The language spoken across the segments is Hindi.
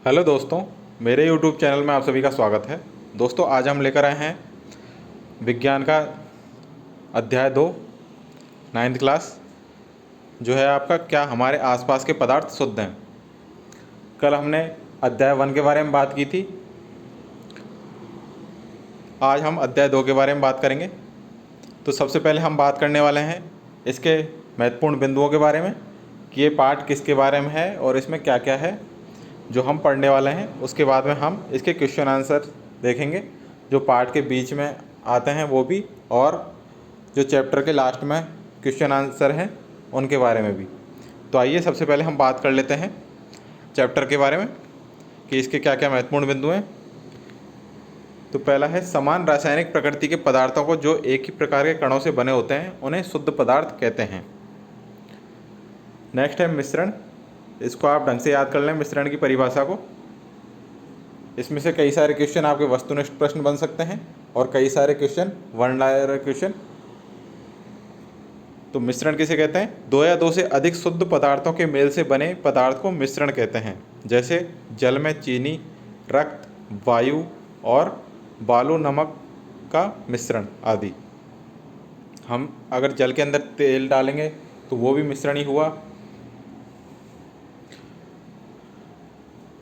हेलो दोस्तों, मेरे YouTube चैनल में आप सभी का स्वागत है। दोस्तों, आज हम लेकर आए हैं विज्ञान का अध्याय 2 9th क्लास, जो है आपका क्या हमारे आसपास के पदार्थ शुद्ध हैं। कल हमने अध्याय 1 के बारे में बात की थी। आज हम अध्याय 2 के बारे में बात करेंगे। तो सबसे पहले हम बात करने वाले हैं इसके महत्वपूर्ण बिंदुओं के बारे में कि ये पाठ किसके बारे में है और इसमें क्या क्या है जो हम पढ़ने वाले हैं। उसके बाद में हम इसके क्वेश्चन आंसर देखेंगे जो पार्ट के बीच में आते हैं वो भी, और जो चैप्टर के लास्ट में क्वेश्चन आंसर हैं उनके बारे में भी। तो आइए सबसे पहले हम बात कर लेते हैं चैप्टर के बारे में कि इसके क्या क्या महत्वपूर्ण बिंदु हैं। तो पहला है समान रासायनिक प्रकृति के पदार्थों को जो एक ही प्रकार के कणों से बने होते हैं उन्हें शुद्ध पदार्थ कहते हैं। नेक्स्ट है मिश्रण। इसको आप ढंग से याद कर लें मिश्रण की परिभाषा को। इसमें से कई सारे क्वेश्चन आपके वस्तुनिष्ठ प्रश्न बन सकते हैं और कई सारे क्वेश्चन वर्णनात्मक क्वेश्चन। तो मिश्रण किसे कहते हैं? दो या दो से अधिक शुद्ध पदार्थों के मेल से बने पदार्थ को मिश्रण कहते हैं। जैसे जल में चीनी, रक्त, वायु और बालू नमक का मिश्रण आदि। हम अगर जल के अंदर तेल डालेंगे तो वो भी मिश्रण ही हुआ।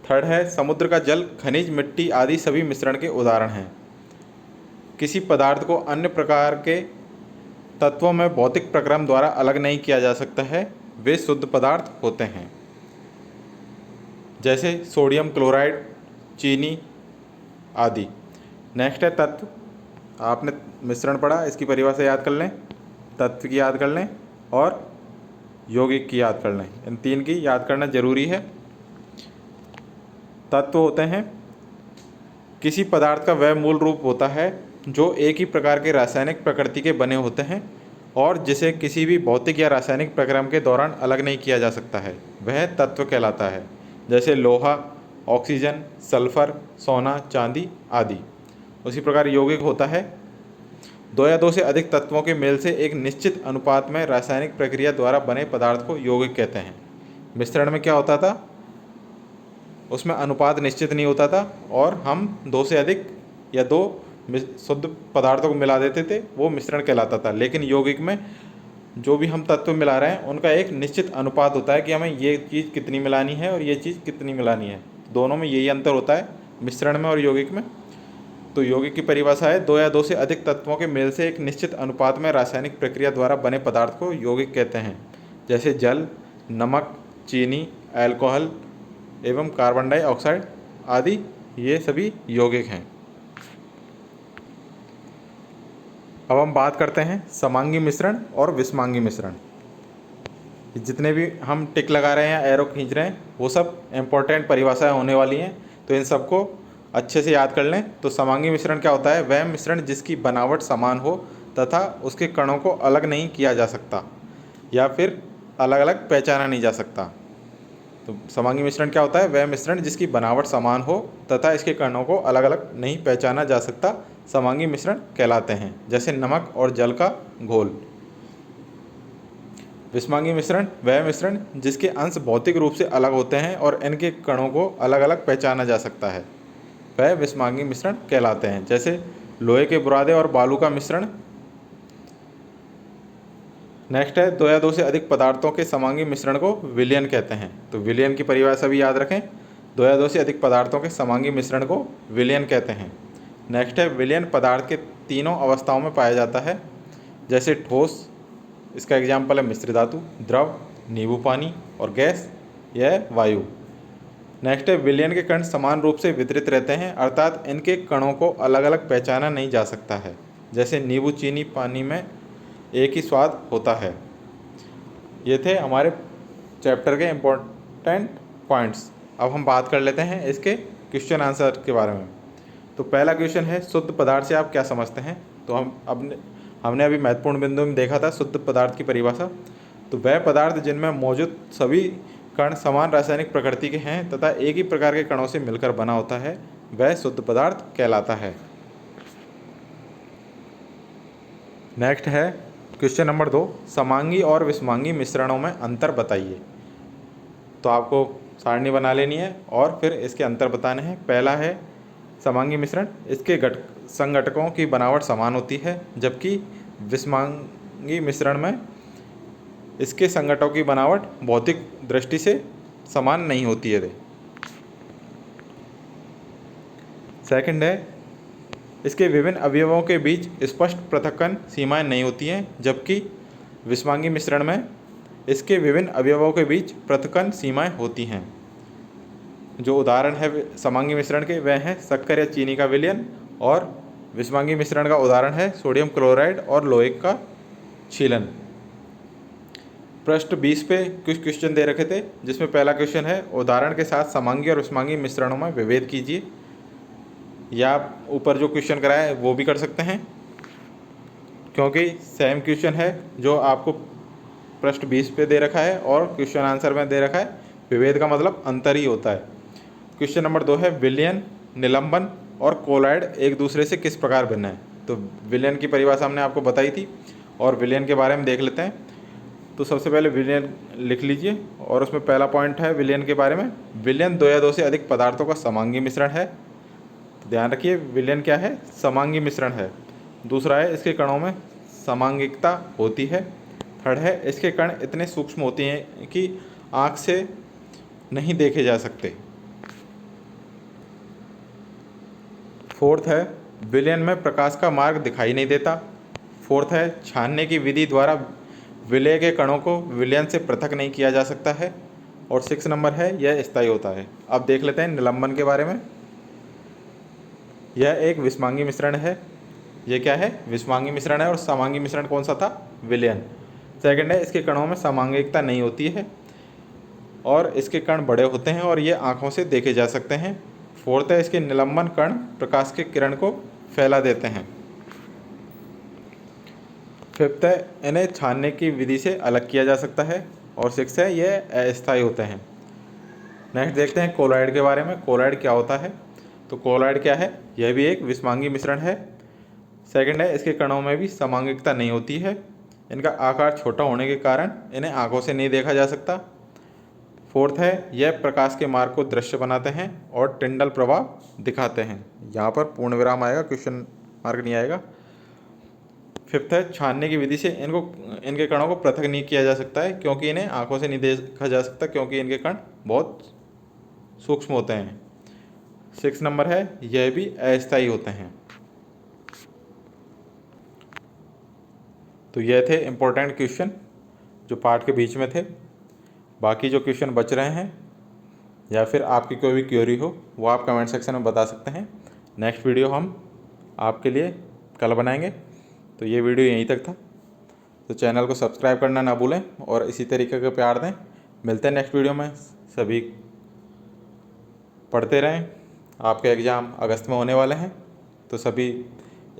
थर्ड है समुद्र का जल, खनिज, मिट्टी आदि सभी मिश्रण के उदाहरण हैं। किसी पदार्थ को अन्य प्रकार के तत्वों में भौतिक प्रक्रम द्वारा अलग नहीं किया जा सकता है, वे शुद्ध पदार्थ होते हैं। जैसे सोडियम क्लोराइड, चीनी आदि। नेक्स्ट है तत्व। आपने मिश्रण पढ़ा, इसकी परिभाषा याद कर लें, तत्व की याद कर लें और यौगिक की याद कर लें। इन तीन की याद करना जरूरी है। तत्व होते हैं किसी पदार्थ का वह मूल रूप होता है जो एक ही प्रकार के रासायनिक प्रकृति के बने होते हैं और जिसे किसी भी भौतिक या रासायनिक प्रक्रम के दौरान अलग नहीं किया जा सकता है, वह तत्व कहलाता है। जैसे लोहा, ऑक्सीजन, सल्फर, सोना, चांदी आदि। उसी प्रकार यौगिक होता है दो या दो से अधिक तत्वों के मेल से एक निश्चित अनुपात में रासायनिक प्रक्रिया द्वारा बने पदार्थ को यौगिक कहते हैं। मिश्रण में क्या होता था? उसमें अनुपात निश्चित नहीं होता था और हम दो से अधिक या दो शुद्ध पदार्थों को मिला देते थे, वो मिश्रण कहलाता था। लेकिन यौगिक में जो भी हम तत्व मिला रहे हैं उनका एक निश्चित अनुपात होता है कि हमें ये चीज़ कितनी मिलानी है और ये चीज़ कितनी मिलानी है। दोनों में यही अंतर होता है, मिश्रण में और यौगिक में। तो यौगिक की परिभाषा है दो या दो से अधिक तत्वों के मेल से एक निश्चित अनुपात में रासायनिक प्रक्रिया द्वारा बने पदार्थ को यौगिक कहते हैं। जैसे जल, नमक, चीनी, अल्कोहल एवं कार्बन डाइऑक्साइड आदि, ये सभी यौगिक हैं। अब हम बात करते हैं समांगी मिश्रण और विषमांगी मिश्रण। जितने भी हम टिक लगा रहे हैं, एरो खींच रहे हैं, वो सब इम्पोर्टेंट परिभाषाएं होने वाली हैं, तो इन सबको अच्छे से याद कर लें। तो समांगी मिश्रण क्या होता है? वह मिश्रण जिसकी बनावट समान हो तथा उसके कणों को अलग नहीं किया जा सकता या फिर अलग अलग पहचाना नहीं जा सकता। तो समांगी मिश्रण क्या होता है? वह मिश्रण जिसकी बनावट समान हो तथा इसके कणों को अलग अलग नहीं पहचाना जा सकता, समांगी मिश्रण कहलाते हैं। जैसे नमक और जल का घोल। विषमांगी मिश्रण वह मिश्रण जिसके अंश भौतिक रूप से अलग होते हैं और इनके कणों को अलग अलग पहचाना जा सकता है, वह विषमांगी मिश्रण कहलाते हैं। जैसे लोहे के बुरादे और बालू का मिश्रण। नेक्स्ट है दो या दो से अधिक पदार्थों के समांगी मिश्रण को विलयन कहते हैं। तो विलयन की परिभाषा भी याद रखें, दो या दो से अधिक पदार्थों के समांगी मिश्रण को विलयन कहते हैं। नेक्स्ट है विलयन पदार्थ के तीनों अवस्थाओं में पाया जाता है। जैसे ठोस, इसका एग्जाम्पल है मिश्र धातु, द्रव, नींबू पानी और गैस, यह वायु। नेक्स्ट है विलयन के कण समान रूप से वितरित रहते हैं, अर्थात इनके कणों को अलग अलग पहचाना नहीं जा सकता है। जैसे नींबू, चीनी, पानी में एक ही स्वाद होता है। ये थे हमारे चैप्टर के इम्पोर्टेंट पॉइंट्स। अब हम बात कर लेते हैं इसके क्वेश्चन आंसर के बारे में। तो पहला क्वेश्चन है शुद्ध पदार्थ से आप क्या समझते हैं? तो हमने अभी महत्वपूर्ण बिंदु में देखा था शुद्ध पदार्थ की परिभाषा। तो वह पदार्थ जिनमें मौजूद सभी कण समान रासायनिक प्रकृति के हैं तथा एक ही प्रकार के कणों से मिलकर बना होता है, वह शुद्ध पदार्थ कहलाता है। नेक्स्ट है क्वेश्चन नंबर 2, समांगी और विषमांगी मिश्रणों में अंतर बताइए। तो आपको सारणी बना लेनी है और फिर इसके अंतर बताने हैं। पहला है समांगी मिश्रण, इसके संघटकों की बनावट समान होती है, जबकि विषमांगी मिश्रण में इसके संघटकों की बनावट भौतिक दृष्टि से समान नहीं होती है। सेकंड है इसके विभिन्न अवयवों के बीच स्पष्ट पृथक्करण सीमाएं नहीं होती हैं, जबकि विषमांगी मिश्रण में इसके विभिन्न अवयवों के बीच पृथक्करण सीमाएं होती हैं। जो उदाहरण है समांगी मिश्रण के वह हैं शक्कर या चीनी का विलयन, और विषमांगी मिश्रण का उदाहरण है सोडियम क्लोराइड और लोहे का छीलन। पृष्ठ 20 पे कुछ क्वेश्चन दे रखे थे, जिसमें पहला क्वेश्चन है उदाहरण के साथ समांगी और विषमांगी मिश्रणों में विभेद कीजिए। या आप ऊपर जो क्वेश्चन कराया है वो भी कर सकते हैं, क्योंकि सेम क्वेश्चन है जो आपको पृष्ठ 20 पे दे रखा है और क्वेश्चन आंसर में दे रखा है। विभेद का मतलब अंतर ही होता है। क्वेश्चन नंबर 2 है विलयन, निलंबन और कोलॉइड एक दूसरे से किस प्रकार भिन्न है। तो विलयन की परिभाषा हमने आपको बताई थी और विलयन के बारे में देख लेते हैं। तो सबसे पहले विलयन लिख लीजिए और उसमें पहला पॉइंट है विलयन के बारे में। विलयन दो या दो से अधिक पदार्थों का समांगी मिश्रण है। तो ध्यान रखिए विलयन क्या है, समांगी मिश्रण है। दूसरा है इसके कणों में समांगिकता होती है। थर्ड है इसके कण इतने सूक्ष्म होते हैं कि आँख से नहीं देखे जा सकते। फोर्थ है विलयन में प्रकाश का मार्ग दिखाई नहीं देता। फोर्थ है छानने की विधि द्वारा विलय के कणों को विलयन से पृथक नहीं किया जा सकता है। और 6 नंबर है यह स्थायी होता है। अब देख लेते हैं निलंबन के बारे में। यह एक विषमांगी मिश्रण है। यह क्या है, विषमांगी मिश्रण है। और समांगी मिश्रण कौन सा था, विलयन। सेकंड है इसके कणों में समांगिकता नहीं होती है और इसके कण बड़े होते हैं और ये आँखों से देखे जा सकते हैं। फोर्थ है इसके निलंबन कण प्रकाश के किरण को फैला देते हैं। फिफ्थ है इन्हें छानने की विधि से अलग किया जा सकता है। और सिक्स है ये अस्थायी होते हैं। नेक्स्ट देखते हैं कोलॉइड के बारे में। कोलॉइड क्या होता है, तो कोलॉइड क्या है, यह भी एक विषमांगी मिश्रण है। सेकंड है इसके कणों में भी समांगिकता नहीं होती है। इनका आकार छोटा होने के कारण इन्हें आंखों से नहीं देखा जा सकता। फोर्थ है यह प्रकाश के मार्ग को दृश्य बनाते हैं और टिंडल प्रभाव दिखाते हैं। यहाँ पर पूर्ण विराम आएगा, क्वेश्चन मार्क नहीं आएगा। फिफ्थ है छानने की विधि से इनके कणों को पृथक नहीं किया जा सकता है, क्योंकि इन्हें आंखों से नहीं देखा जा सकता, क्योंकि इनके कण बहुत सूक्ष्म होते हैं। 6 नंबर है यह भी अस्थायी होते हैं। तो यह थे इम्पोर्टेंट क्वेश्चन जो पार्ट के बीच में थे। बाकी जो क्वेश्चन बच रहे हैं या फिर आपकी कोई भी क्वेरी हो वो आप कमेंट सेक्शन में बता सकते हैं। नेक्स्ट वीडियो हम आपके लिए कल बनाएंगे। तो ये वीडियो यहीं तक था। तो चैनल को सब्सक्राइब करना ना भूलें और इसी तरीके का प्यार दें। मिलते हैं नेक्स्ट वीडियो में। सभी पढ़ते रहें। आपके एग्ज़ाम अगस्त में होने वाले हैं, तो सभी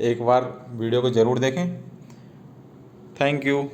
एक बार वीडियो को ज़रूर देखें। Thank you.